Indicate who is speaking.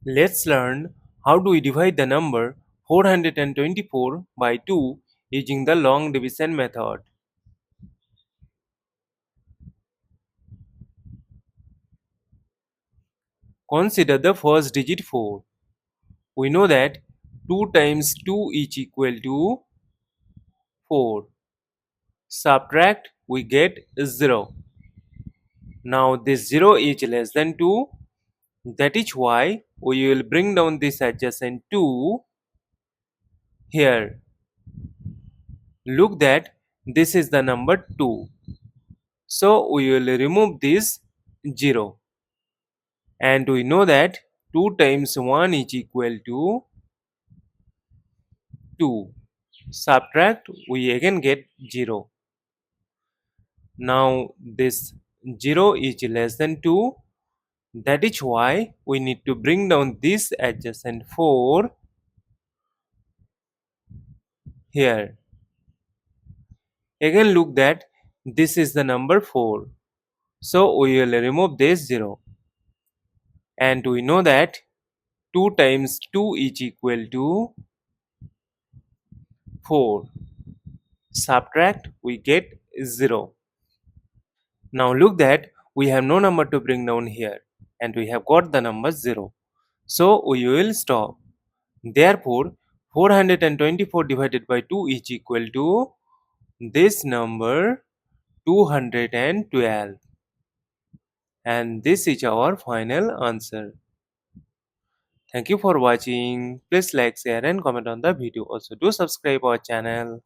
Speaker 1: Let's learn how do we divide the number 424 by 2 using the long division method. Consider the first digit 4. We know that 2 times 2 is equal to 4. Subtract, we get 0. Now this 0 is less than 2. That is why we will bring down this adjacent 2 here. Look that this is the number 2. So we will remove this 0. And we know that 2 times 1 is equal to 2. Subtract, we again get 0. Now this 0 is less than 2. That is why we need to bring down this adjacent 4 here. Again look that this is the number 4. So we will remove this 0. And we know that 2 times 2 is equal to 4. Subtract, we get 0. Now look that we have no number to bring down here and we have got the number 0. So we will stop. Therefore 424 divided by 2 is equal to this number 212. And this is our final answer. Thank you for watching. Please like, share and comment on the video. Also do subscribe our channel.